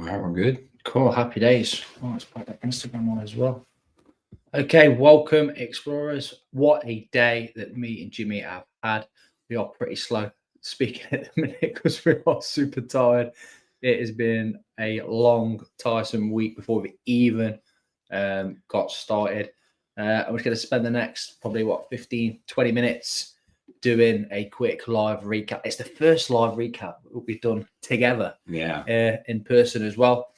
All right, we're good. Cool, happy days. Oh, let's put that Instagram on as well. Okay, welcome, explorers. What a day that me and Jimmy have had. We are pretty slow speaking at the minute because we are super tired. It has been a long, tiresome week before we even got started. I'm just going to spend the next probably 15, 20 minutes doing a quick live recap. It's the first live recap we've done together, in person as well.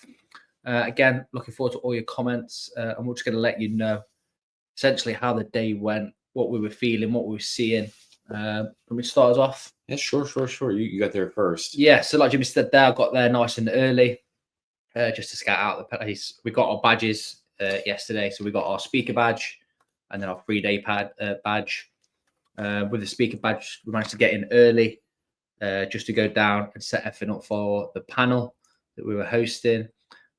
Again, looking forward to all your comments, and we're just going to let you know essentially how the day went, what we were feeling, what we were seeing. Can we start us off? Yeah, sure. You got there first. Yeah, so like Jimmy said there, I got there nice and early just to scout out the place. We got our badges yesterday. So we got our speaker badge and then our 3-day badge. With the speaker badge, we managed to get in early just to go down and set everything up for the panel that we were hosting.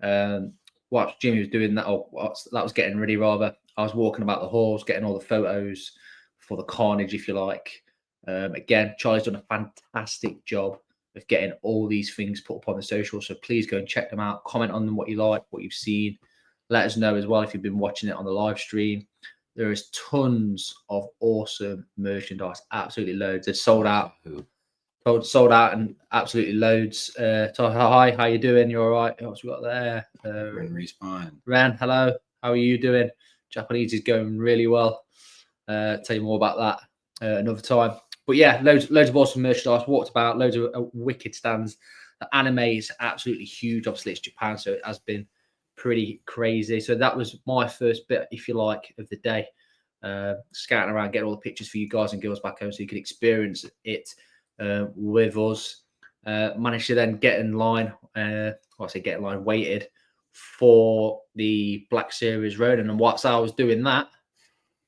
Whilst Jimmy was doing that, or that was getting ready rather, I was walking about the halls, getting all the photos for the carnage, if you like. Again, Charlie's done a fantastic job of getting all these things put up on the social. So please go and check them out. Comment on them, what you like, what you've seen. Let us know as well if you've been watching it on the live stream. There is tons of awesome merchandise, absolutely loads. It's sold out. Sold out and absolutely loads. Hi, how you doing? You all right? What's we got there? Respawn. Ran, hello. How are you doing? Japanese is going really well. Tell you more about that another time. But yeah, loads of awesome merchandise. Walked about, loads of wicked stands. The anime is absolutely huge. Obviously, it's Japan, so it has been pretty crazy. So that was my first bit, if you like, of the day. Scouting around, getting all the pictures for you guys and girls back home so you could experience it with us. Managed to then get in line. Waited for the Black Series Ronin. And whilst I was doing that,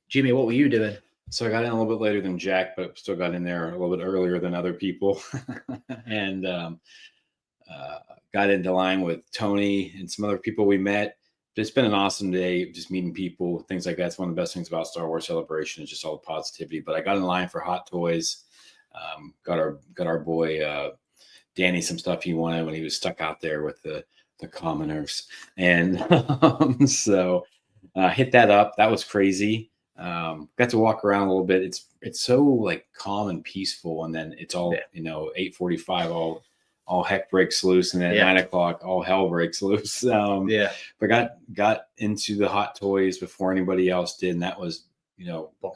Jimmy, what were you doing? So I got in a little bit later than Jack, but still got in there a little bit earlier than other people, and got into line with Tony and some other people we met. It's been an awesome day, just meeting people, things like that. It's one of the best things about Star Wars Celebration is just all the positivity. But I got in line for Hot Toys. Got our boy Danny some stuff he wanted when he was stuck out there with the commoners, and so hit that up. That was crazy. Got to walk around a little bit. It's so like calm and peaceful, and then it's all 8:45 all heck breaks loose, and then at 9 o'clock all hell breaks loose. But got into the Hot Toys before anybody else did, and that was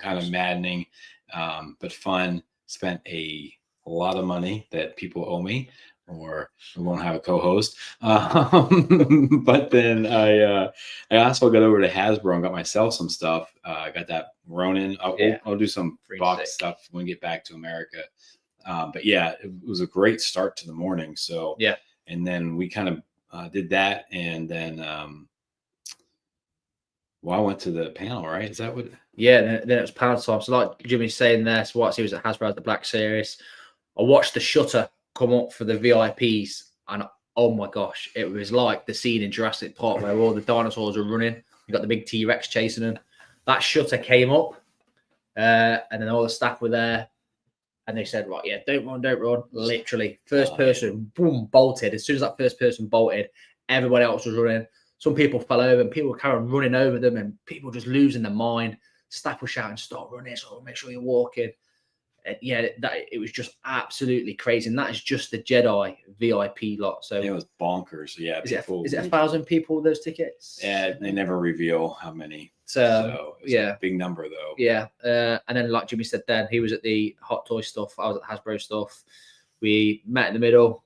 kind of maddening, but fun. Spent a lot of money that people owe me, or we won't have a co-host. But then I also got over to Hasbro and got myself some stuff. I got that Ronin. I'll do some box stuff when we get back to America. But yeah, it was a great start to the morning. So and then we kind of did that, and then I went to the panel, right? Is that what? Yeah, then it was panel time. So like Jimmy's saying there, so what he was at Hasbro at the Black Series. I watched the shutter come up for the VIPs, and oh my gosh, it was like the scene in Jurassic Park where all the dinosaurs are running. You got the big T-Rex chasing them. That shutter came up, and then all the staff were there, and they said, "Right, yeah, don't run." Literally, first person, boom, bolted. As soon as that first person bolted, everybody else was running. Some people fell over, and people were kind of running over them, and people just losing their mind. Staff were shouting, "Stop running! So make sure you're walking." And it was just absolutely crazy, and that is just the Jedi VIP lot. So it was bonkers. Yeah, is it 1,000 people with those tickets? Yeah, they never reveal how many. So it's a big number though. Yeah, and then like Jimmy said, then he was at the Hot Toy stuff. I was at Hasbro stuff. We met in the middle.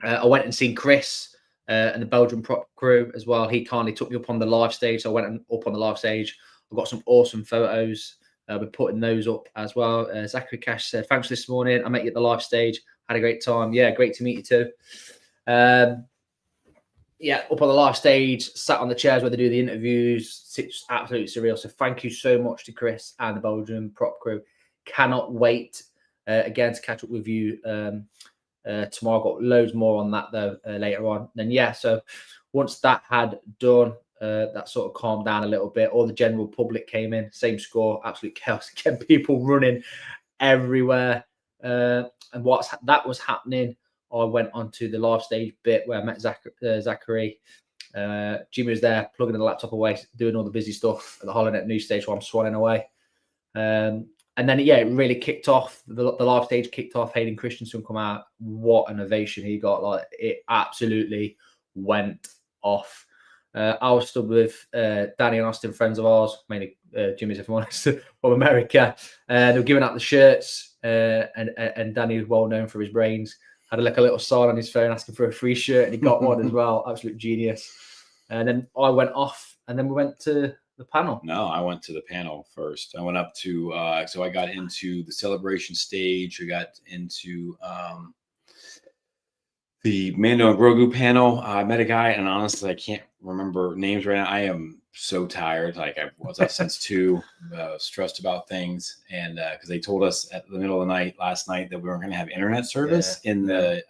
I went and seen Chris and the Belgian prop crew as well. He kindly took me up on the live stage, so I went up on the live stage. I got some awesome photos. We're putting those up as well. Zachary Cash said, "Thanks for this morning. I met you at the live stage. Had a great time." Yeah, great to meet you too. Up on the live stage, sat on the chairs where they do the interviews. It's absolutely surreal. So thank you so much to Chris and the Belgian prop crew. Cannot wait again to catch up with you tomorrow. I've got loads more on that though later on. Then so once that had done, that sort of calmed down a little bit. All the general public came in, same score, absolute chaos. Again, people running everywhere. And that was happening I went onto the live stage bit where I met Zachary. Jimmy was there plugging the laptop away, doing all the busy stuff at the Holonet news stage while I'm swanning away. And then, yeah, it really kicked off. The live stage kicked off. Hayden Christensen come out. What an ovation he got. Like, it absolutely went off. I was stood with Danny and Austin, friends of ours, mainly Jimmy's, if I'm honest, from America. They were giving out the shirts, and Danny was well known for his brains. Had like a little sign on his phone asking for a free shirt, and he got one as well. Absolute genius. And then I went off, and then we went to the panel. No, I went to the panel first. I went up to so I got into the celebration stage. I got into the Mando and Grogu panel. I met a guy, and honestly, I can't remember names right now. I am so tired. Like, I was up since 2, stressed about things, and because they told us at the middle of the night last night that we weren't going to have internet service in the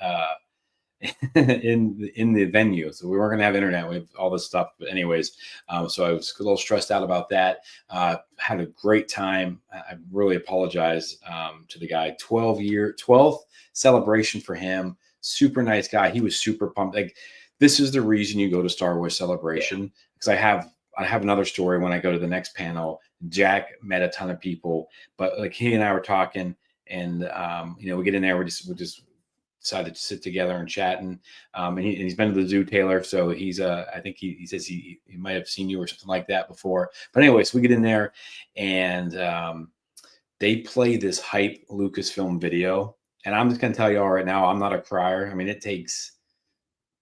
in the venue, so we weren't going to have internet with all this stuff. But anyways, so I was a little stressed out about that. Had a great time. I really apologize to the guy. 12th celebration for him. Super nice guy. He was super pumped. Like, this is the reason you go to Star Wars Celebration, because I have another story when I go to the next panel. Jack met a ton of people, but like, he and I were talking, and we get in there, we just decided to sit together and chat, and he's been to the zoo, Taylor. So he's I think he says he might have seen you or something like that before. But anyways, we get in there, and they play this hype Lucasfilm video, and I'm just gonna tell you all right now, I'm not a crier. I mean, it takes,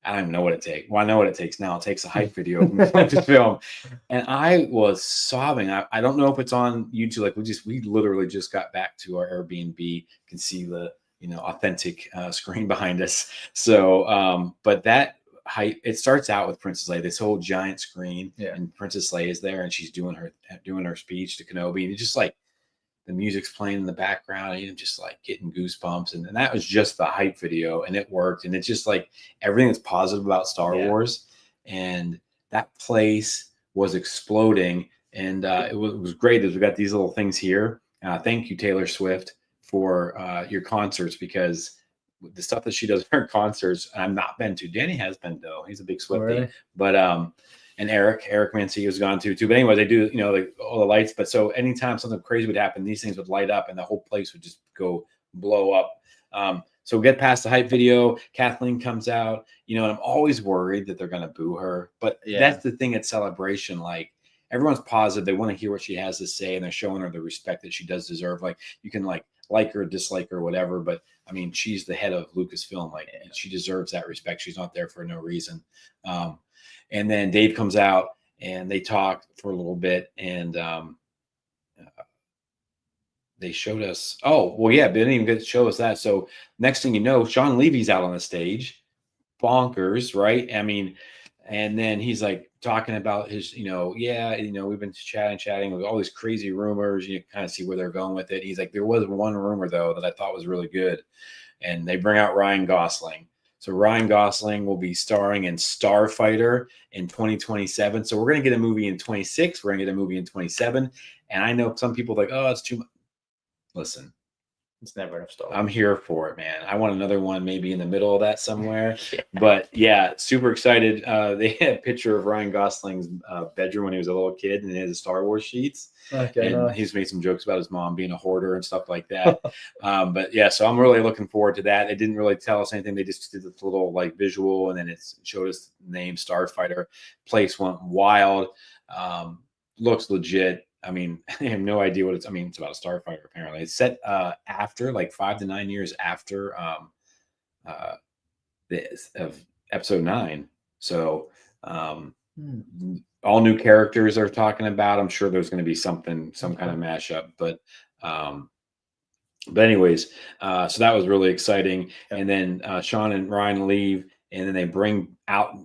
I don't even know what it takes. Well, I know what it takes now. It takes a hype video from Lucasfilm, and I was sobbing. I don't know if it's on YouTube. Like, we literally just got back to our Airbnb. You can see the authentic screen behind us. So, but that hype, it starts out with Princess Leia, this whole giant screen, and Princess Leia is there, and she's doing her speech to Kenobi, and it's just like the music's playing in the background, and just like getting goosebumps, and that was just the hype video, and it worked, and it's just like everything that's positive about Star Wars, and that place was exploding, and it was great as we got these little things here. Thank you, Taylor Swift, for your concerts, because the stuff that she does in her concerts, I've not been to. Danny has been, though. He's a big Swiftie. Really? But and Eric Mancini has gone to too. But anyway, they do, like all the lights. But so anytime something crazy would happen, these things would light up, and the whole place would just go blow up. So we get past the hype video. Kathleen comes out, and I'm always worried that they're going to boo her. But that's the thing at Celebration. Like, everyone's positive. They want to hear what she has to say, and they're showing her the respect that she does deserve. Like, you can like her, dislike her, whatever. But I mean, she's the head of Lucasfilm. Like, she deserves that respect. She's not there for no reason. And then Dave comes out, and they talk for a little bit, and they showed us. Oh, well, yeah, they didn't even get to show us that. So next thing you know, Sean Levy's out on the stage, bonkers, right? I mean, and then he's like talking about his, we've been chatting with all these crazy rumors. You kind of see where they're going with it. He's like, there was one rumor, though, that I thought was really good. And they bring out Ryan Gosling. So Ryan Gosling will be starring in Starfighter in 2027. So we're going to get a movie in 26. We're going to get a movie in 27. And I know some people are like, oh, it's too much. Listen. It's never enough Star Wars. I'm here for it, man. I want another one maybe in the middle of that somewhere. But yeah, super excited. They had a picture of Ryan Gosling's bedroom when he was a little kid, and it has Star Wars sheets. Okay, and he's made some jokes about his mom being a hoarder and stuff like that. But yeah, so I'm really looking forward to that. They didn't really tell us anything. They just did this little like visual, and then it showed us the name Starfighter. Place went wild. Looks legit. I mean, I have no idea what it's. I mean, it's about a starfighter. Apparently, it's set after like 5 to 9 years after this of Episode 9. So all new characters are talking about. I'm sure there's going to be some kind of mashup. But anyways, so that was really exciting. And then Sean and Ryan leave. And then they bring out,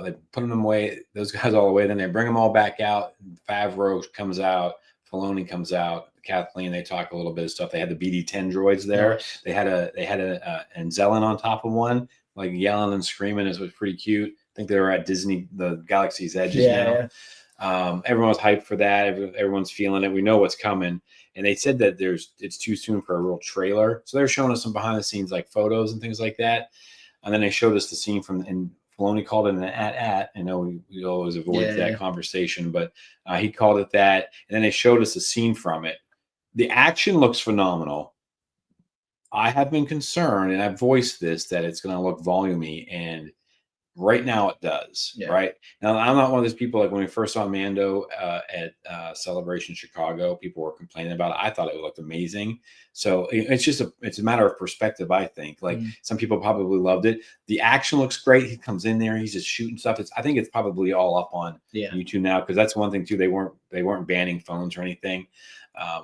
they put them away, those guys all the way. Then they bring them all back out. Favreau comes out, Filoni comes out, Kathleen. They talk a little bit of stuff. They had the BD-10 droids there. Nice. They had an Zelen on top of one, like yelling and screaming. It was pretty cute. I think they were at Disney, the Galaxy's Edges now. Yeah. Everyone was hyped for that. Everyone's feeling it. We know what's coming. And they said that it's too soon for a real trailer. So they're showing us some behind the scenes like photos and things like that. And then they showed us the scene from, and Filoni called it an at. I know we always avoid that conversation, but he called it that. And then they showed us a scene from it. The action looks phenomenal. I have been concerned, and I've voiced this, that it's going to look volumey, and right now it does. Right now, I'm not one of those people, like when we first saw Mando at Celebration Chicago, people were complaining about it. I thought it looked amazing. So it's a matter of perspective, I think. Like some people probably loved it. The action looks great. He comes in there, he's just shooting stuff. I think it's probably all up on YouTube now, because that's one thing too. They weren't banning phones or anything.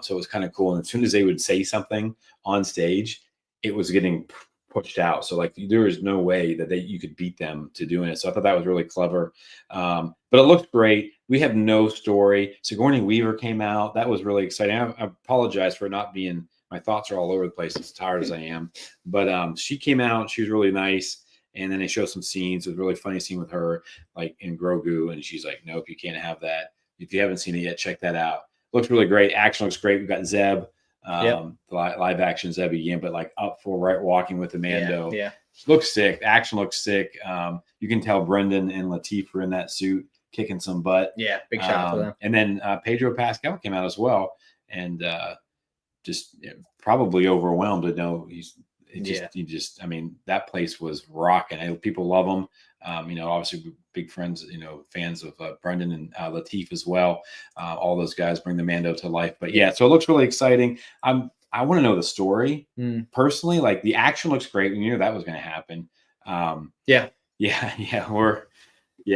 So it was kind of cool. And as soon as they would say something on stage, it was getting pushed out. So like there is no way that you could beat them to doing it. So I thought that was really clever. But it looked great. We have no story. Sigourney Weaver came out. That was really exciting. I apologize for not being, my thoughts are all over the place as tired as I am. But she came out. She was really nice. And then they showed some scenes. It was a really funny scene with her, like in Grogu. And she's like, nope, you can't have that. If you haven't seen it yet, check that out. Looks really great. Action looks great. We've got Zeb, the live action Zeb again, but like up for right walking with the Mando. Looks sick. Action looks sick. You can tell Brendan and Lateef are in that suit kicking some butt. Yeah, big shout out to them. And then Pedro Pascal came out as well, and just probably overwhelmed to know I mean, that place was rocking. People love him. Obviously big friends, fans of Brendan and Lateef as well. All those guys bring the Mando to life. But yeah, so it looks really exciting. I want to know the story personally. Like the action looks great. We knew that was going to happen. We're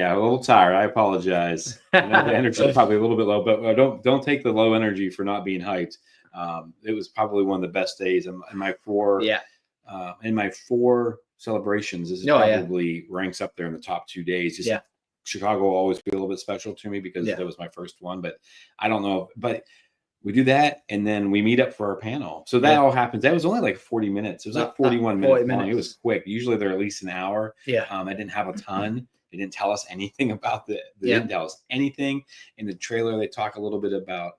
a little tired. I apologize. The energy is probably a little bit low, but don't take the low energy for not being hyped. It was probably one of the best days in my four. In my 4 celebrations, this is probably ranks up there in the top 2 days. Chicago will always be a little bit special to me because that was my first one, but I don't know. But we do that, and then we meet up for our panel. So that all happens. That was only like 40 minutes. It was like 41 minutes long. It was quick. Usually they're at least an hour. I didn't have a ton. They didn't tell us anything about they didn't tell us anything. In the trailer, they talk a little bit about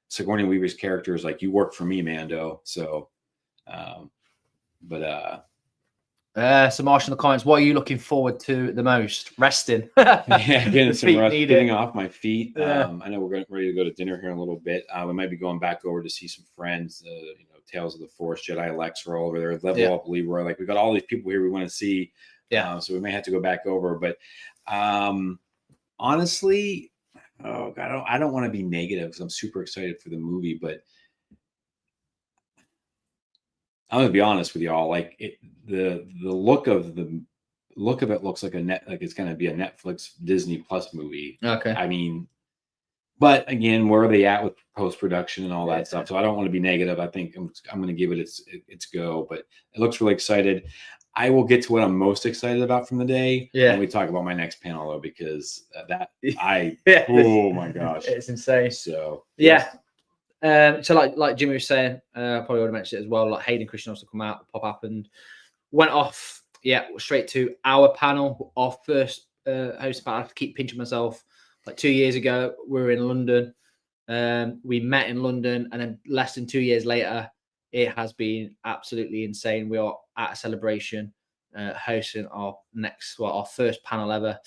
Sigourney Weaver's character is like, you work for me, Mando. So, so Marsh in the comments, what are you looking forward to the most? Resting. Getting some rest, getting off my feet. I know we're ready to go to dinner here in a little bit. We might be going back over to see some friends, Tales of the Force, Jedi Alexa are all over there, Level Up Leroy. Like we got all these people here we want to see. So we may have to go back over. But honestly, I don't want to be negative because I'm super excited for the movie, but I'm gonna be honest with y'all. Like the look of it looks like it's gonna be a Netflix Disney Plus movie. Okay. I mean, but again, where are they at with post production and all that stuff? So I don't want to be negative. I think I'm gonna give it its go. But it looks really excited. I will get to what I'm most excited about from the day when we talk about my next panel, though, because oh my gosh, it's insane. So so like Jimmy was saying, probably would have mentioned it as well. Like Hayden Christian also come out, the pop up, and went off. Straight to our panel, our first host panel. I have to keep pinching myself. Like 2 years ago, we were in London. We met in London, and then less than 2 years later, it has been absolutely insane. We are at a celebration, hosting our first panel ever.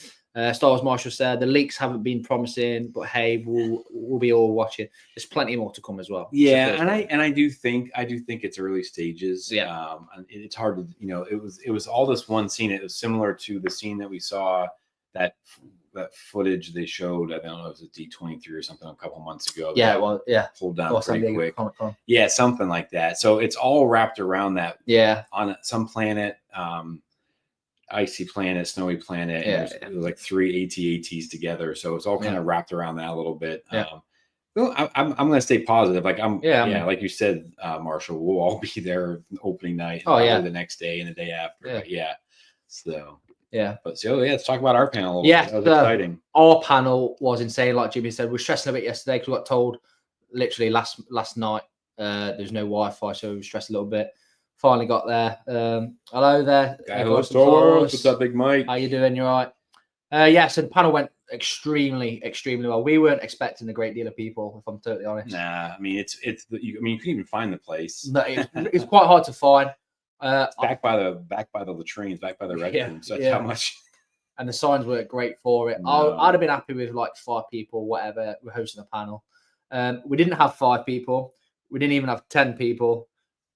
Star Wars Marshall said the leaks haven't been promising, but hey, we'll be all watching. There's plenty more to come as well. I do think it's early stages. It's hard to it was all this one scene. It was similar to the scene that we saw that footage they showed. I don't know, it was a D23 or something a couple months ago. Pulled down pretty quick. Something like that. So it's all wrapped around that. On some planet. Icy planet, snowy planet, and it was like 3 AT-ATs together, so it's all kind of wrapped around that a little bit. I'm going to stay positive. Like like you said, Marshall, we'll all be there opening night. The next day and the day after. Let's talk about our panel. That was exciting. Our panel was insane. Like Jimmy said, we were stressing a bit yesterday because we got told literally last night there's no Wi-Fi, so we were stressed a little bit. Finally got there. Hello there. Hello, Star Wars. What's up, Big Mike? How you doing? You all right? So the panel went extremely, extremely well. We weren't expecting a great deal of people, if I'm totally honest. Nah, I mean, you couldn't even find the place. No, it's quite hard to find. Back by the latrines, back by the rec Yeah, rooms. That's yeah. how much. And the signs weren't great for it. No. I'd have been happy with like 5 people, whatever. We're hosting a panel. We didn't have 5 people. We didn't even have 10 people.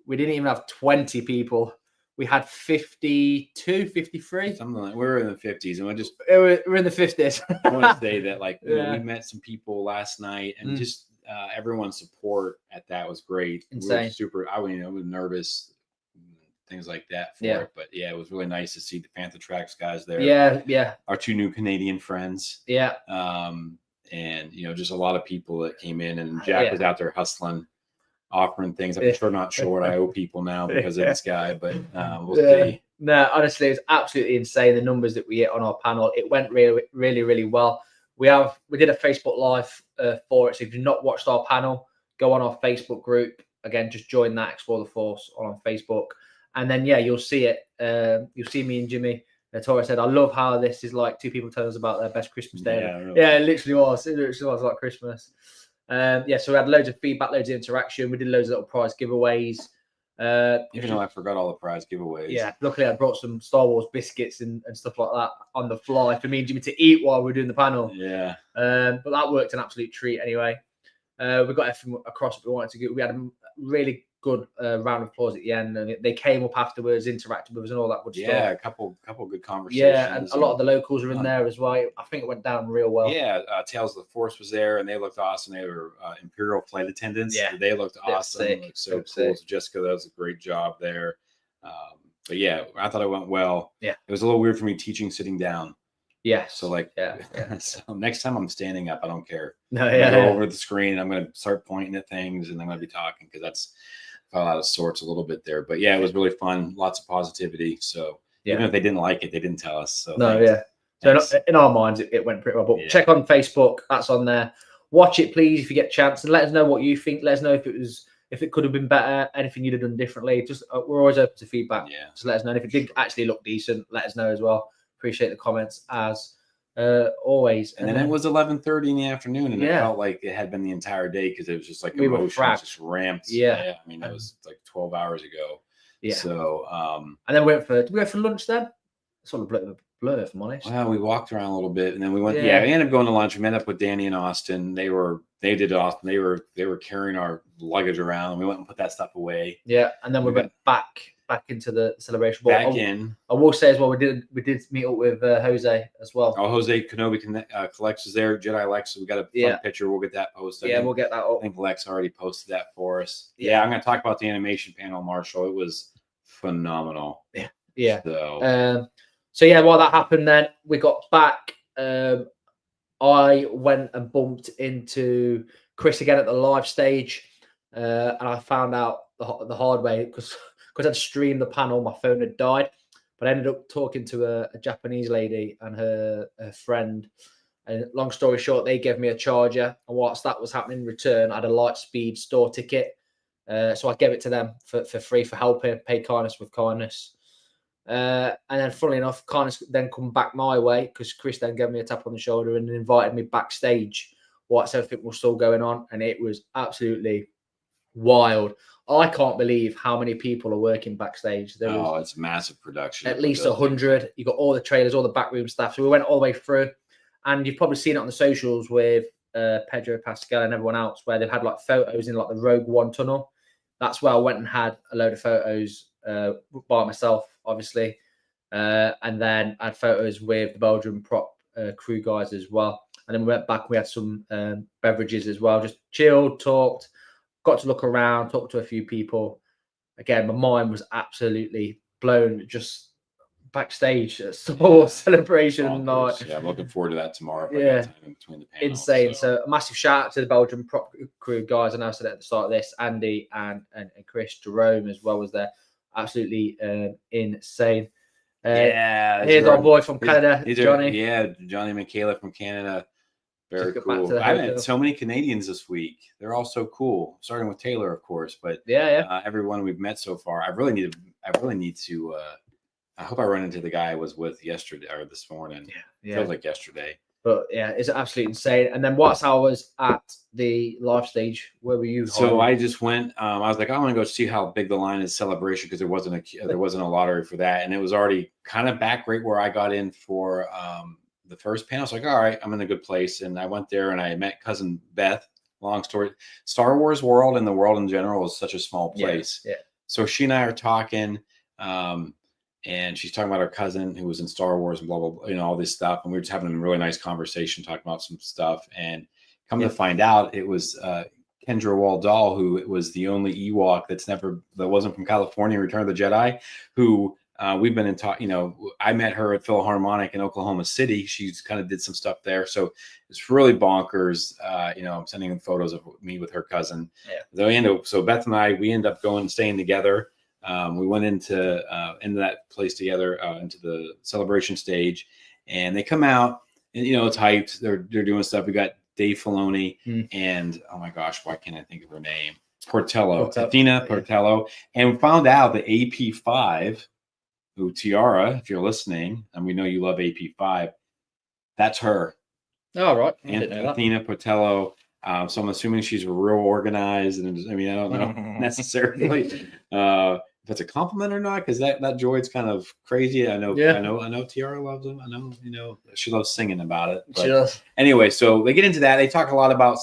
We didn't even have 20 people. We had 52, 53. Something like we're in the 50s, and We're in the 50s. I want to say that, like, Yeah. we met some people last night, and Mm. just everyone's support at that was great. We Insane. were super. I was nervous, things like that for Yeah. it, but yeah, it was really nice to see the Panther Tracks guys there. Yeah. Our 2 new Canadian friends. Yeah. And just a lot of people that came in, and Jack was out there hustling, offering things. I'm not sure what I owe people now because of this guy, but we'll see. No, honestly, it's absolutely insane the numbers that we hit on our panel. It went really, really, really well. We did a Facebook Live for it. So if you've not watched our panel, go on our Facebook group. Again, just join that, Explore the Force on Facebook. And then, you'll see it. You'll see me and Jimmy. Tori said, I love how this is like 2 people telling us about their best Christmas day. Yeah, really. Yeah, it literally was. It literally was like Christmas. So we had loads of feedback, loads of interaction. We did loads of little prize giveaways. Even though I forgot all the prize giveaways. Yeah, luckily I brought some Star Wars biscuits and stuff like that on the fly for me and Jimmy to eat while we were doing the panel. Yeah. But that worked an absolute treat anyway. We got everything across what we wanted to get. We had a really good round of applause at the end, and they came up afterwards, interacted with us, and all that good stuff. Yeah, a couple good conversations. Yeah, and a lot of the locals were in there as well. I think it went down real well. Yeah, Tales of the Force was there, and they looked awesome. They were Imperial flight attendants. Yeah, they looked awesome. Sick. Looked so cool. So Jessica does a great job there. But yeah, I thought it went well. Yeah, it was a little weird for me teaching sitting down. Yeah. So so next time I'm standing up, I don't care. No, go over the screen. I'm going to start pointing at things, and I'm going to be talking because that's fell out of sorts a little bit there. But yeah, it was really fun. Lots of positivity. So even if they didn't like it, they didn't tell us. So So in our minds, it went pretty well. But check on Facebook. That's on there. Watch it, please, if you get a chance, and let us know what you think. Let us know if it could have been better, anything you'd have done differently. Just we're always open to feedback. Yeah. Just let us know. And if it did actually look decent, let us know as well. Appreciate the comments as always. And then it was 11:30 in the afternoon, and it felt like it had been the entire day because it was just like emotions just ramped. Yeah. I mean, it was like 12 hours ago. Yeah. So and then did we go for lunch then? Sort of blur, if I'm honest. Well, we walked around a little bit, and then we went. Yeah, we ended up going to lunch. We met up with Danny and Austin. They did Austin. They were carrying our luggage around. We went and put that stuff away. Yeah, and then we went back into the celebration. I will say as well, we did meet up with Jose as well. Oh, Jose Kenobi Collects is there. Jedi Lex. We got a fun picture. We'll get that posted. Yeah, we'll get that up. I think Lex already posted that for us. Yeah, I'm going to talk about the animation panel, Marshall. It was phenomenal. Yeah. So while that happened, then we got back. I went and bumped into Chris again at the live stage, and I found out the hard way because I'd streamed the panel, my phone had died, but I ended up talking to a Japanese lady and her friend. And long story short, they gave me a charger, and whilst that was happening in return, I had a Lightspeed store ticket, so I gave it to them for free for helping, pay kindness with kindness. And then, funnily enough, kindness then come back my way because Chris then gave me a tap on the shoulder and invited me backstage whilst everything was still going on, and it was absolutely wild. I can't believe how many people are working backstage. It's massive production. At least 100. You got all the trailers, all the backroom staff. So we went all the way through, and you've probably seen it on the socials with Pedro Pascal and everyone else, where they've had like photos in like the Rogue One tunnel. That's where I went and had a load of photos by myself, obviously, and then I had photos with the Belgian prop crew guys as well. And then we went back. We had some beverages as well. Just chilled, talked. Got to look around, talk to a few people. Again, my mind was absolutely blown just backstage at Star Wars Celebration night. Yeah, I'm looking forward to that tomorrow. In between the panels, insane. So a massive shout out to the Belgian prop crew guys. And I said at the start of this, Andy and Chris, Jerome as well was there. Absolutely insane. Here's our boy from Canada, Johnny. Johnny Michaela from Canada. Very cool. I met so many Canadians this week. They're all so cool. Starting with Taylor, of course, but everyone we've met so far. I really need to. I hope I run into the guy I was with yesterday or this morning. Yeah. Feels like yesterday. But yeah, it's absolutely insane. And then whilst I was at the live stage, where were you? So Harvey? I just went. I was like, I want to go see how big the line is celebration because there wasn't a lottery for that, and it was already kind of back right where I got in for the first panel. So like, all right, I'm in a good place, and I went there and I met cousin Beth. Long story, Star Wars world and the world in general is such a small place. Yeah. So she and I are talking, and she's talking about her cousin who was in Star Wars and blah blah blah, all this stuff, and we were just having a really nice conversation talking about some stuff and. Come to find out, it was Kendra Waldall, who was the only Ewok that wasn't from California, Return of the Jedi, who we've been in talk. I met her at Philharmonic in Oklahoma City. She's kind of did some stuff there, so it's really bonkers. I'm sending them photos of me with her cousin. Yeah. So Beth and I, we end up staying together. We went into that place together, into the celebration stage, and they come out, and it's hyped. They're doing stuff. We got Dave Filoni and oh my gosh, why can't I think of her name? Athena Portello, and we found out that AP5, who Tiara, if you're listening, and we know you love AP5, that's her. Oh, right. And Athena Portello. So I'm assuming she's real organized, and I don't know necessarily if it's a compliment or not, because that droid's kind of crazy. I know Tiara loves him. I know she loves singing about it. She does. Anyway, so they get into that. They talk a lot about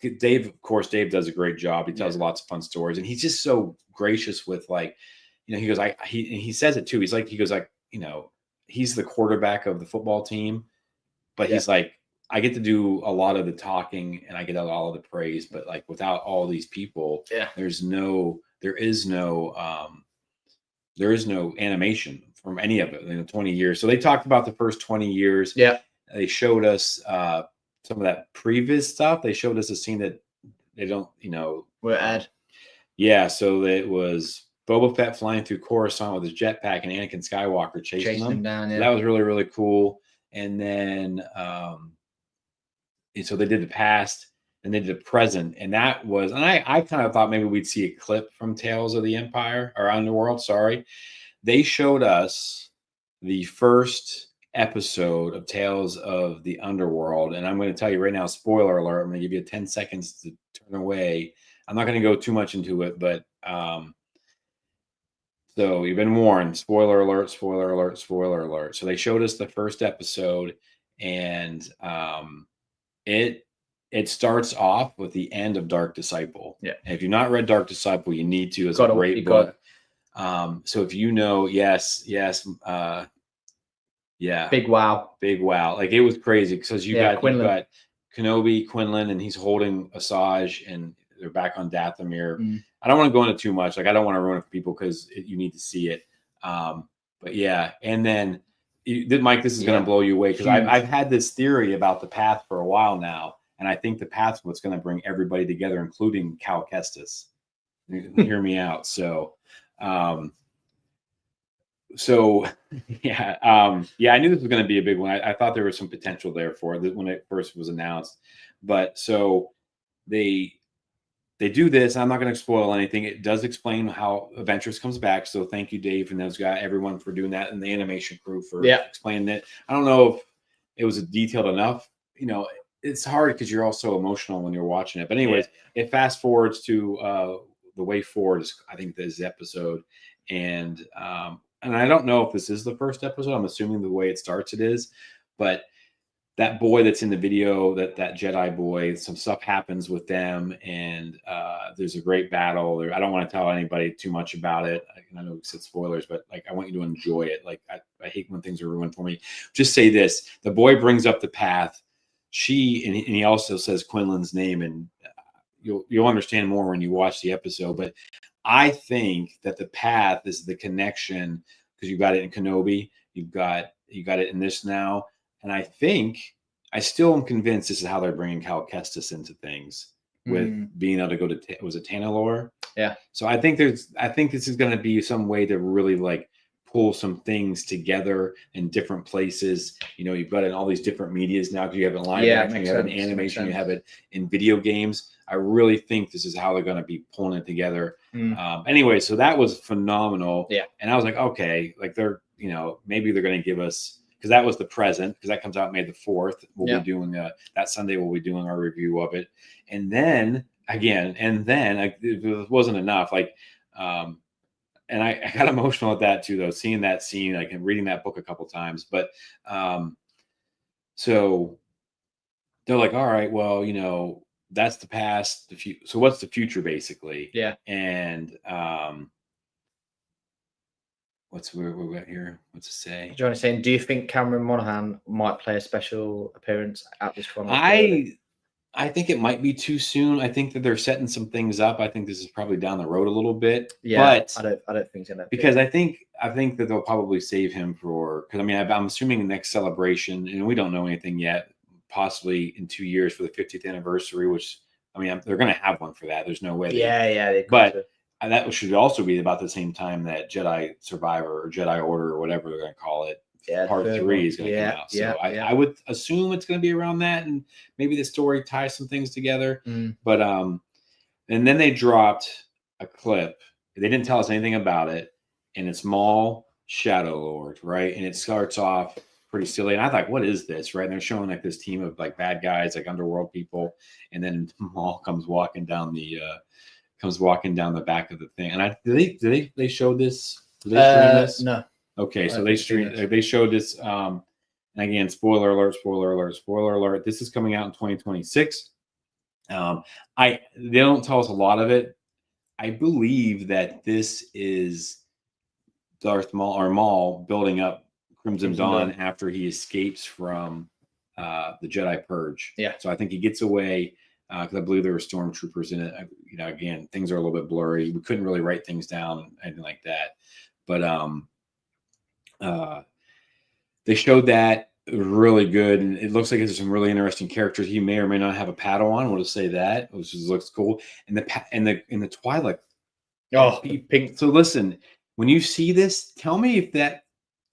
Dave. Of course, Dave does a great job. He tells lots of fun stories, and he's just so gracious with he goes he says it too. He's he's the quarterback of the football team, but he's like, I get to do a lot of the talking and I get all of the praise, but without all these people, there is no animation from any of it in the 20 years. So they talked about the first 20 years. Yeah. They showed us some of that previous stuff. They showed us a scene that they don't, We're at. Yeah. So it was Boba Fett flying through Coruscant with his jetpack and Anakin Skywalker chasing him down. Yeah. So that was really, really cool. And then, and so they did the past and they did the present. And that was, and I kind of thought maybe we'd see a clip from Tales of the Empire or Underworld. Sorry. They showed us the first episode of Tales of the Underworld. And I'm going to tell you right now, spoiler alert, I'm going to give you 10 seconds to turn away. I'm not going to go too much into it, but so you've been warned, spoiler alert, spoiler alert, spoiler alert. So they showed us the first episode and it starts off with the end of Dark Disciple. Yeah. And if you've not read Dark Disciple, you need to. It's a great book. So if yes. Yeah. Big wow. Like it was crazy because you got Kenobi, Quinlan, and he's holding Asajj and they're back on Dathomir. I don't want to go into too much. I don't want to ruin it for people because you need to see it. But yeah. And then Mike, this is going to blow you away because I've had this theory about the path for a while now. And I think the path is what's going to bring everybody together, including Cal Kestis. Hear me out. So, I knew this was going to be a big one. I thought there was some potential there for it when it first was announced. But so they do this. I'm not going to spoil anything. It does explain how Ventress comes back. So thank you, Dave, and those guys, everyone for doing that, and the animation crew for explaining it. I don't know if it was detailed enough. It's hard because you're also emotional when you're watching it. But anyways, it fast forwards to the way forward is, I think, this episode. And I don't know if this is the first episode. I'm assuming the way it starts it is. But that boy that's in the video, that Jedi boy, some stuff happens with them. And there's a great battle. I don't want to tell anybody too much about it. I know we said spoilers, but I want you to enjoy it. I hate when things are ruined for me. Just say this. The boy brings up the path. And he also says Quinlan's name, and you'll understand more when you watch the episode. But I think that the path is the connection because you got it in Kenobi, you got it in this now, and I still am convinced this is how they're bringing Cal Kestis into things with being able to go to was it Tanalorr? Yeah. So I think this is going to be some way to really pull some things together in different places. You've got it in all these different medias now because you have it in live action, you have it in animation, you have it in video games. I really think this is how they're going to be pulling it together. Anyway, so that was phenomenal. Yeah. And I was like, okay, they're, maybe they're going to give us, because that was the present, because that comes out May the 4th. We'll Yeah. be doing that Sunday. We'll be doing our review of it, and then it wasn't enough. Like, and I got emotional at that too, though, seeing that scene, like, and reading that book a couple times. But so they're like, all right, well, that's the past, the future. So what's the future, basically? Yeah. And what's where we're at here? What's it say? Johnny saying, do you think Cameron Monaghan might play a special appearance at this one? I think it might be too soon. I think that they're setting some things up. I think this is probably down the road a little bit. Yeah, but I don't think so. Because I think that they'll probably save him because I mean, I'm assuming the next celebration, and we don't know anything yet, possibly in 2 years for the 50th anniversary, which, I mean, they're going to have one for that. There's no way. But that should also be about the same time that Jedi Survivor or Jedi Order or whatever they're going to call it. Yeah, part 3 is going to come out. So I would assume it's going to be around that, and maybe the story ties some things together. But and then they dropped a clip. They didn't tell us anything about it, and it's Maul Shadow Lord, right? And it starts off pretty silly, and I thought, what is this, right? And they're showing like this team of like bad guys, like underworld people, and then Maul comes walking down the back of the thing. And did they show this? Did they stream this? No. Okay, so they showed this. And again, spoiler alert. This is coming out in 2026. They don't tell us a lot of it. I believe that this is Darth Maul building up Crimson Dawn after he escapes from the Jedi Purge. Yeah. So I think he gets away because I believe there were stormtroopers in it. Again, things are a little bit blurry. We couldn't really write things down, anything like that. But they showed that. It was really good, and it looks like there's some really interesting characters. He may or may not have a Padawan. We'll just say that, which looks cool. And the Twi'lek. Oh, pink. So listen, when you see this, tell me if that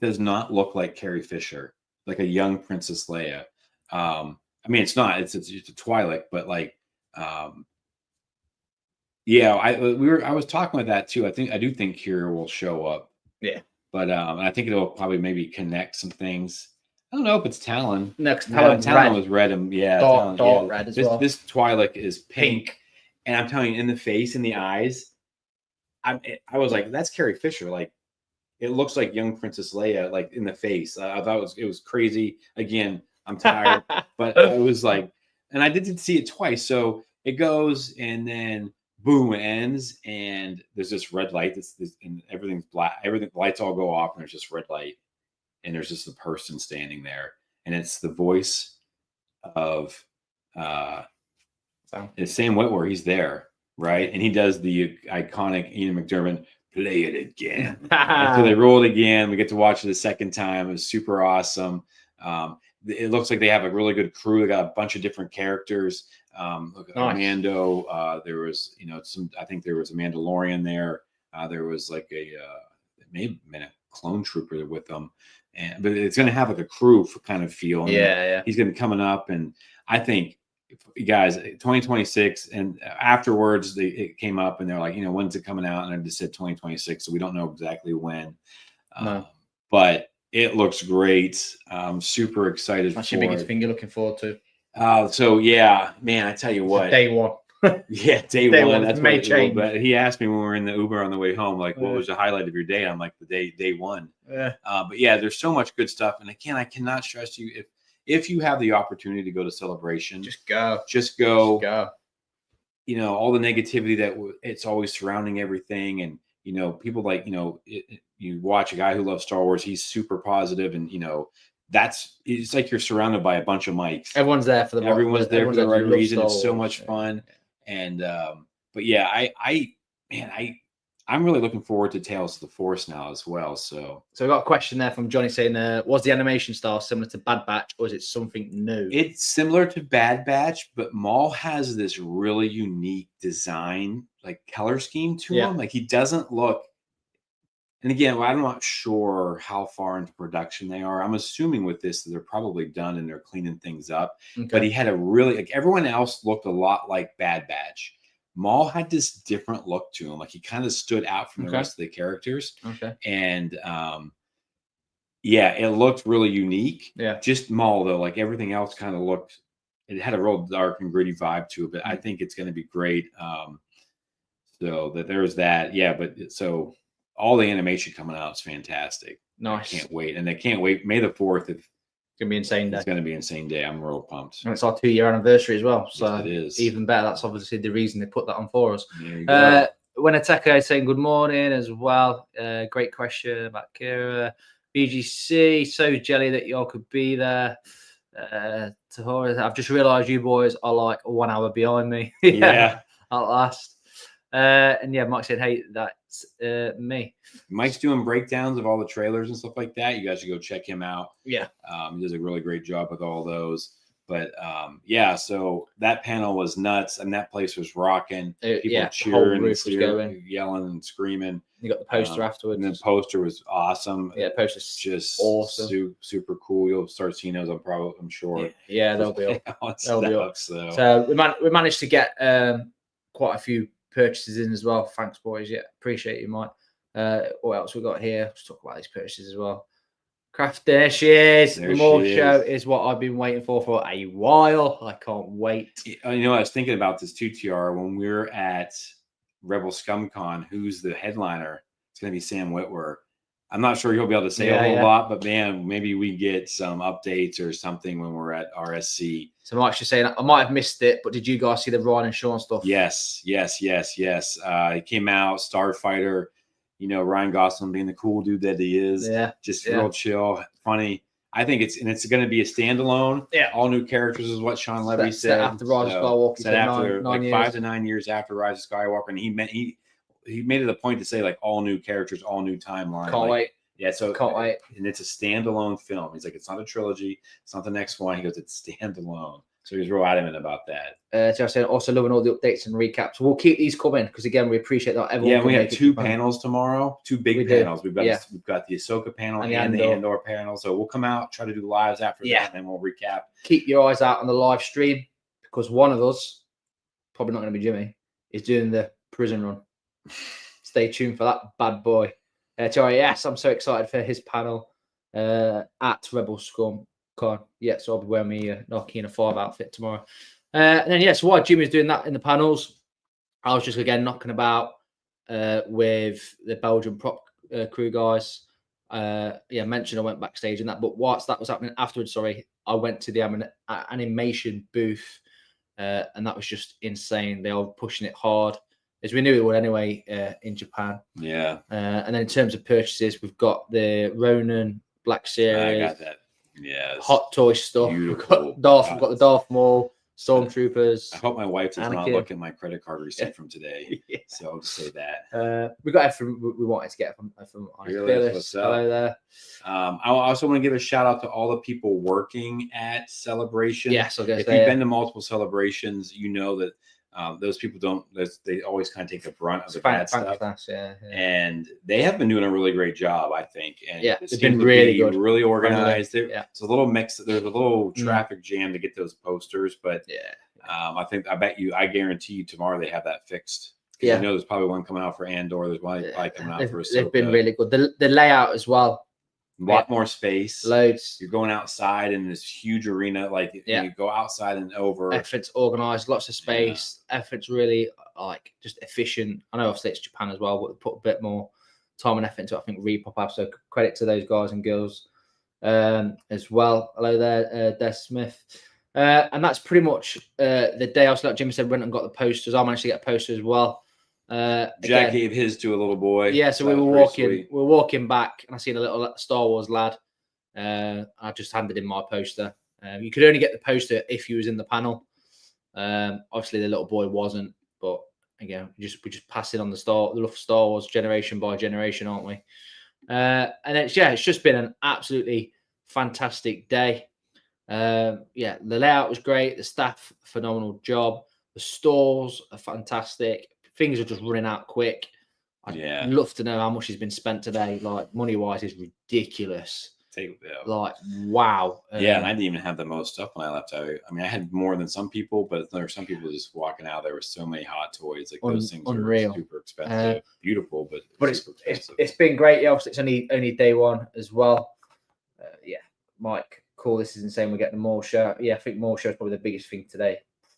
does not look like Carrie Fisher, like a young Princess Leia. I mean, it's not. It's a Twi'lek, but like, yeah. I was talking with that too. I do think Kira will show up. Yeah. But I think it'll probably maybe connect some things. I don't know if it's Talon. Next, Talon was red, and dark red as well. This Twi'lek is pink, and I'm telling you, in the face, in the eyes, I was like, that's Carrie Fisher. Like, it looks like young Princess Leia, like in the face. I thought it was crazy. Again, I'm tired, but it was like, and I did see it twice. So it goes, and then boom, it ends, and there's this red light. And everything's black. The lights all go off, and there's just red light, and there's just a person standing there, and it's the voice of Sam Witwer. He's there, right? And he does the iconic Ian McDermott, play it again. So they roll it again. We get to watch it a second time. It was super awesome. It looks like they have a really good crew. They got a bunch of different characters. Nice. Mando, there was, I think there was a Mandalorian there. There was like it may have been a clone trooper with them. But it's going to have like a crew kind of feel. And yeah. He's going to be coming up. And I think, guys, 2026, and afterwards it came up and they're like, when's it coming out? And I just said 2026. So we don't know exactly when. No. But it looks great. I'm super excited. That's your biggest thing you're looking forward to. So yeah, man, I tell you what. Day one. Yeah, day one. That's may change. But he asked me when we were in the Uber on the way home, like, what was the highlight of your day? I'm like, the day one. Yeah. But yeah, there's so much good stuff. And again, I cannot stress to you, if you have the opportunity to go to Celebration, just go. All the negativity that it's always surrounding everything, and people like you watch a guy who loves Star Wars. He's super positive, and it's like you're surrounded by a bunch of mics. Everyone's there for the right reason. It's so much fun. And but yeah, I'm really looking forward to Tales of the Force now as well. So I got a question there from Johnny saying, was the animation style similar to Bad Batch, or is it something new? It's similar to Bad Batch, but Maul has this really unique design, like color scheme to him. Like, he doesn't look. And again, I'm not sure how far into production they are. I'm assuming with this that they're probably done and they're cleaning things up. Okay. But he had a really, like, everyone else looked a lot like Bad Batch. Maul had this different look to him. Like, he kind of stood out from the rest of the characters. Okay. And Yeah, it looked really unique. Yeah. Just small though, like everything else kind of looked. It had a real dark and gritty vibe to it, but I think it's going to be great. So that there's that. Yeah, but so all the animation coming out is fantastic. Nice. I can't wait, and I can't wait. May the 4th. If It's gonna be insane day. it's going to be an insane day. I'm real pumped. And it's our 2-year anniversary as well. So Yes, it is. even better. That's obviously the reason they put that on for us. There you go. Winateka is saying good morning as well. Great question about Kira. BGC, so jelly that y'all could be there. Tahora, I've just realised you boys are like 1 hour behind me. Yeah. At last. And yeah, Mike said, hey, that's me. Mike's doing breakdowns of all the trailers and stuff like that. You guys should go check him out. Yeah. He does a really great job with all those. But yeah, so that panel was nuts, and that place was rocking. People cheering, and yelling and screaming. You got the poster afterwards. And the poster was awesome. Yeah, the poster's just awesome. Super cool. You'll start seeing those. I'm sure. Yeah, they'll be up. They'll be up. So we managed to get quite a few purchases in as well. Thanks, boys. Yeah, appreciate you, Mike. What else we got here? Let's talk about these purchases as well. Craft, there she is. The more show is what I've been waiting for a while. I can't wait. You know, I was thinking about this too, TR. When we were at Rebel ScumCon, who's the headliner? It's going to be Sam Witwer. I'm not sure he'll be able to say a whole lot, but man, maybe we get some updates or something when we're at RSC. So I'm actually saying I might have missed it, but did you guys see the Ryan and Sean stuff? Yes. It came out, Starfighter. You know, Ryan Gosling being the cool dude that he is. Yeah. Just real chill, funny. I think it's going to be a standalone. Yeah. All new characters is what Sean Levy said. After Rise of Skywalker. Said after like 5 to 9 years after Rise of Skywalker. And he made it a point to say like all new characters, all new timeline. Can't wait. Yeah. So can't wait. And it's a standalone film. He's like, it's not a trilogy. It's not the next one. He goes, it's standalone. So he was real adamant about that. So I said also loving all the updates and recaps. We'll keep these coming because again we appreciate that everyone. Yeah, we have 2 panels tomorrow, 2 big panels. We've got the Ahsoka panel and the Andor panel. So we'll come out, try to do lives after that, and then we'll recap. Keep your eyes out on the live stream because one of us, probably not going to be Jimmy, is doing the prison run. Stay tuned for that bad boy. Yes, I'm so excited for his panel at Rebel Scum. Yeah, so I'll be wearing my Narkina 5 outfit tomorrow. And then, so while Jimmy's doing that in the panels, I was just, again, knocking about with the Belgian prop crew guys. Mentioned I went backstage and that, but whilst that was happening afterwards, I went to the animation booth, and that was just insane. They are pushing it hard, as we knew it would anyway in Japan. Yeah. And then in terms of purchases, we've got the Ronin Black Series. I got that. Yeah, hot toy stuff. Beautiful. We've got the Darth Maul, Stormtroopers. I hope my wife does not look at my credit card receipt from today. So I'll just say that. We got everything we wanted to get from really? What's up? Hello there. I also want to give a shout out to all the people working at Celebration. Yes, if you've been to multiple celebrations, you know that those people they always kind of take the brunt of the bad stuff. And they have been doing a really great job, I think. And they've been really good, really organized. It's a little mix. There's a little traffic jam to get those posters, but I guarantee you tomorrow they have that fixed. Yeah, I know there's probably one coming out for Andor. There's one probably coming out for Ahsoka. They've been really good. The layout as well. A lot more space. Loads. You're going outside in this huge arena. Like you go outside and over. Everything's organized, lots of space. Everything's really just efficient. I know obviously it's Japan as well, but put a bit more time and effort into it. I think Repop have, so credit to those guys and girls as well. Hello there, Des Smith. And that's pretty much the day. I was like Jimmy said, went and got the posters. I managed to get a poster as well. Jack gave his to a little boy. Yeah, so we were walking back, and I seen a little Star Wars lad. I just handed him my poster. You could only get the poster if you was in the panel. Obviously, the little boy wasn't, but again, we just passing on the Star Wars generation by generation, aren't we? And it's just been an absolutely fantastic day. The layout was great. The staff, phenomenal job. The stores are fantastic. Things are just running out quick. I'd love to know how much has been spent today. Like money wise, is ridiculous. Like wow. And I didn't even have the most stuff when I left. I mean, I had more than some people, but there were some people just walking out. There were so many hot toys. Like those things unreal. Are super expensive. Beautiful, but it's been great. Yeah, obviously it's only day one as well. Mike, cool, this is insane. We're getting more show. Yeah, I think more show is probably the biggest thing today.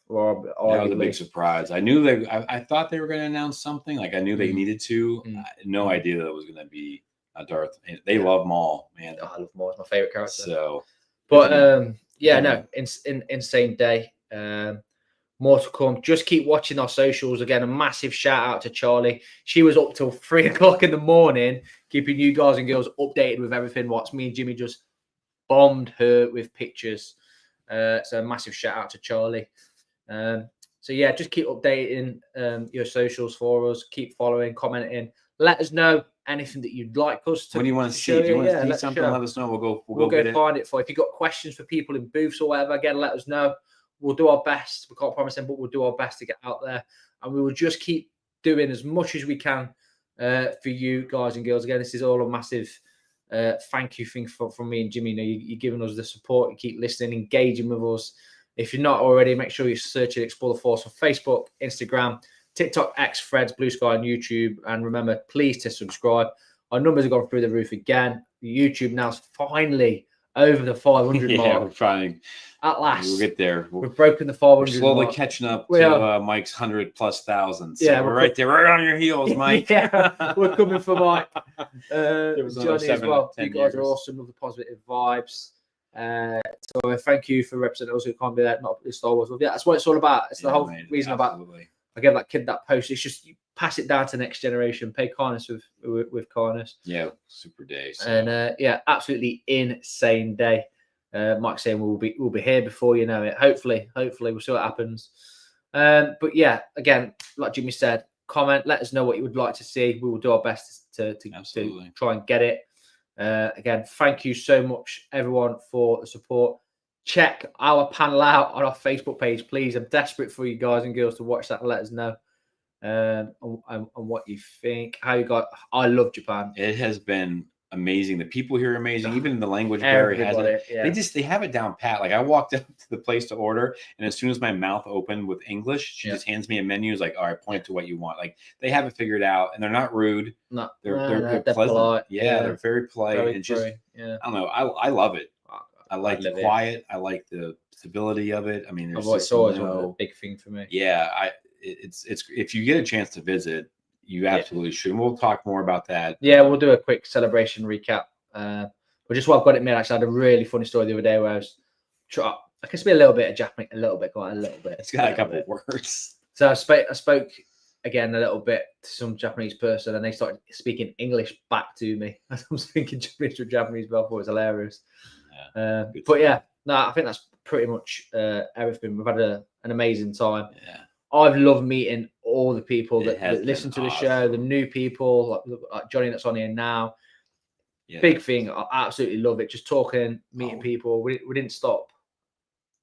That was a big surprise. I knew I thought they were going to announce something. Like I knew they needed to. I had no idea that it was going to be a Darth. They love Maul, man. Oh, I love Maul. It's my favorite character. So, but insane day. More to come. Just keep watching our socials. Again, a massive shout out to Charlie. She was up till 3 o'clock in the morning, keeping you guys and girls updated with everything. What's me and Jimmy just bombed her with pictures. So a massive shout out to Charlie. So yeah, just keep updating your socials for us. Keep following, commenting. Let us know anything that you'd like us to. What do you want to see? If you want to see something, let us know. We'll go find it for you. If you've got questions for people in booths or whatever, again, let us know. We'll do our best. We can't promise them, but we'll do our best to get out there. And we will just keep doing as much as we can for you guys and girls. Again, this is all a massive thank you thing from me and Jimmy. You know, you're giving us the support. You keep listening, engaging with us. If you're not already, make sure you search and Explore the Force on Facebook, Instagram, TikTok, X, Threads, Blue Sky, and YouTube. And remember, please to subscribe. Our numbers have gone through the roof again. YouTube now is finally over the 500 mark. We're trying. At last. We'll get there. We've broken the 500 We're slowly mark. catching up to Mike's 100,000+. So yeah, we're right there, right on your heels, Mike. Yeah, we're coming for Mike. Was Johnny as well. You guys are awesome with the positive vibes. So thank you for representing us who can't be there, not the Star Wars. Yeah, that's what it's all about. It's the whole reason about. I gave that kid that post. It's just you pass it down to the next generation. Pay kindness with kindness. Yeah, super day. So. And yeah, absolutely insane day. Mike saying we'll be here before you know it. Hopefully we'll see what happens. But yeah, again, like Jimmy said, comment. Let us know what you would like to see. We will do our best to try and get it. Again, thank you so much, everyone, for the support. Check our panel out on our Facebook page, please. I'm desperate for you guys and girls to watch that and let us know and what you think. How you got? I love Japan. It has been amazing. The people here are amazing. Even the language barrier has it. Yeah. They have it down pat. Like I walked up to the place to order, and as soon as my mouth opened with English, she just hands me a menu. Is like, all right, point to what you want. Like they have it figured out, and they're not rude. They're pleasant. Polite. Yeah, they're very polite. Very and just I don't know. I love it. I like the quiet. I like the stability of it. I mean, it's always a big thing for me. Yeah, it's if you get a chance to visit, you absolutely should. And we'll talk more about that. Yeah, we'll do a quick celebration recap. But just while I've got it made, actually, I had a really funny story the other day where I can speak a little bit of Japanese, quite a little bit. It's got a couple of words. So I spoke again a little bit to some Japanese person, and they started speaking English back to me as I'm speaking Japanese to Japanese. But I thought it was hilarious. Yeah, but yeah, no, I think that's pretty much everything. We've had an amazing time. Yeah. I've loved meeting all the people that listen to the show, the new people, like Johnny that's on here now. Yeah. Big thing. I absolutely love it. Just talking, meeting people. We didn't stop.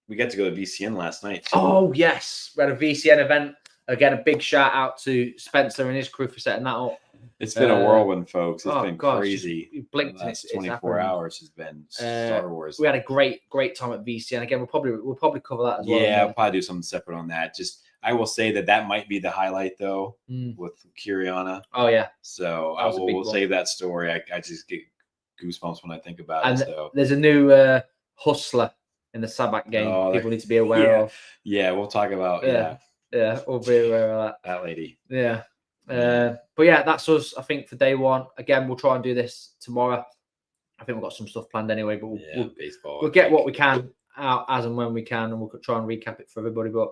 We got to go to VCN last night, too. Oh, yes. We had a VCN event. Again, a big shout out to Spencer and his crew for setting that up. It's been a whirlwind, folks. It's been crazy. You blinked and it's 24 hours has been Star Wars. We had a great time at VCN. Again, we'll probably cover that as well. Yeah, we'll probably do something separate on that. Just I will say that might be the highlight though with Kiriana. Oh yeah. So we'll save that story. I just get goosebumps when I think about it. So there's a new hustler in the Sabak game. People need to be aware of. Yeah, we'll talk about Yeah, we'll be aware of that lady. Yeah. But yeah, that's us. I think for day one. Again, we'll try and do this tomorrow. I think we've got some stuff planned anyway, but we'll get what we can out as and when we can, and we'll try and recap it for everybody. But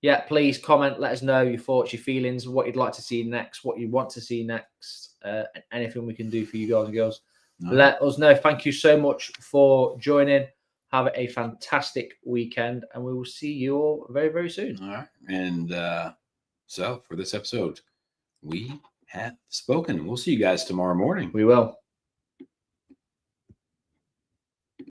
yeah, please comment, let us know your thoughts, your feelings, what you'd like to see next, what you want to see next, and anything we can do for you guys and girls. Let us know. Thank you so much for joining. Have a fantastic weekend, and we will see you all very, very soon. All right. And so for this episode, we have spoken. We'll see you guys tomorrow morning. We will.